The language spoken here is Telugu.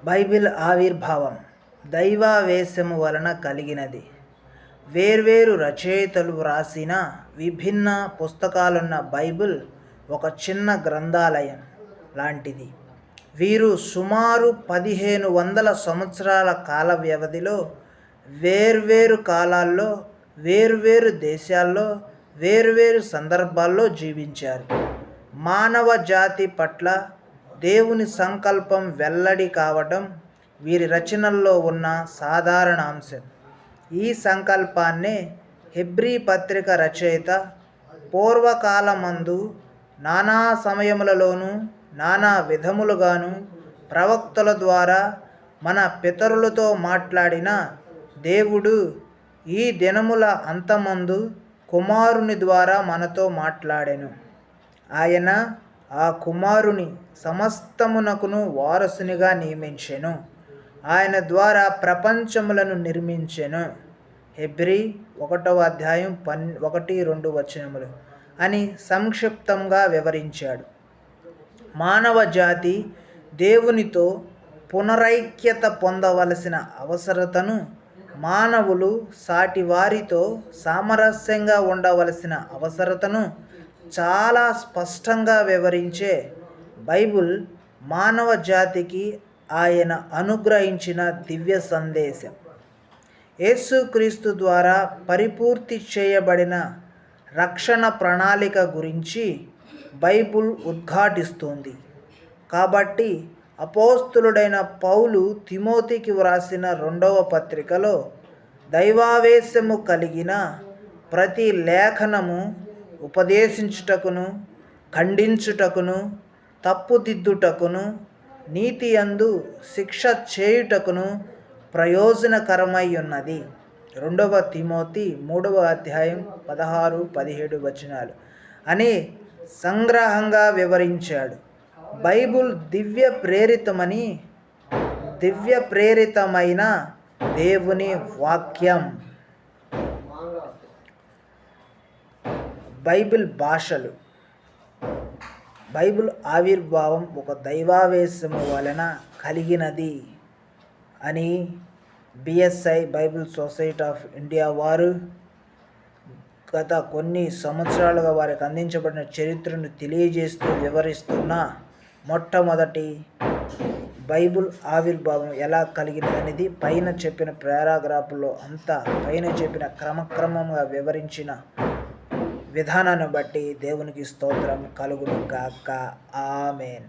బైబిల్ ఆవిర్భావం దైవావేశము వలన కలిగినది. వేర్వేరు రచయితలు వ్రాసిన విభిన్న పుస్తకాలున్న బైబిల్ ఒక చిన్న గ్రంథాలయం లాంటిది. వీరు సుమారు 1500 సంవత్సరాల కాల వ్యవధిలో వేర్వేరు కాలాల్లో, వేర్వేరు దేశాల్లో, వేర్వేరు సందర్భాల్లో జీవించారు. మానవ జాతి పట్ల దేవుని సంకల్పం వెల్లడి కావటం వీరి రచనల్లో ఉన్న సాధారణ అంశం. ఈ సంకల్పాన్నే హెబ్రీ పత్రిక రచయిత పూర్వకాలమందు నానా సమయములలోనూ నానా విధములుగాను ప్రవక్తల ద్వారా మన పితరులతో మాట్లాడిన దేవుడు ఈ దినముల అంతమందు కుమారుని ద్వారా మనతో మాట్లాడెను. ఆయన ఆ కుమారుని సమస్తమునకును వారసునిగా నియమించెను. ఆయన ద్వారా ప్రపంచములను నిర్మించెను. హెబ్రీ 1:1-2 అని సంక్షిప్తంగా వివరించాడు. మానవ జాతి దేవునితో పునరైక్యత పొందవలసిన అవసరతను, మానవులు సాటివారితో సామరస్యంగా ఉండవలసిన అవసరతను చాలా స్పష్టంగా వివరించే బైబిల్ మానవ జాతికి ఆయన అనుగ్రహించిన దివ్య సందేశం. యేసుక్రీస్తు ద్వారా పరిపూర్తి చేయబడిన రక్షణ ప్రణాళిక గురించి బైబిల్ ఉద్ఘాటిస్తుంది. కాబట్టి అపోస్తలుడైన పౌలు తిమోతికి వ్రాసిన 2వ పత్రికలో దైవావేశము కలిగిన ప్రతి లేఖనము ఉపదేశించుటకును, ఖండించుటకును, తప్పుదిద్దుటకును, నీతియందు శిక్ష చేయుటకును ప్రయోజనకరమై ఉన్నది. 2వ తిమోతి 3:16-17 అని సంగ్రహంగా వివరించాడు. బైబిల్ దివ్య ప్రేరితమైన దేవుని వాక్యం. బైబిల్ భాషలు. బైబిల్ ఆవిర్భావం ఒక దైవావేశము వలన కలిగినది అని BSI Bible society of India వారు గత కొన్ని సంవత్సరాలుగా వారికి అందించబడిన చరిత్రను తెలియజేస్తూ వివరిస్తున్న మొట్టమొదటి బైబిల్ ఆవిర్భావం ఎలా కలిగినదనేది పైన చెప్పిన పారాగ్రాఫ్లో అంతా పైన చెప్పిన క్రమక్రమంగా వివరించిన విధానాన్ని బట్టి దేవునికి స్తోత్రం కలుగును గాక. ఆమెన్.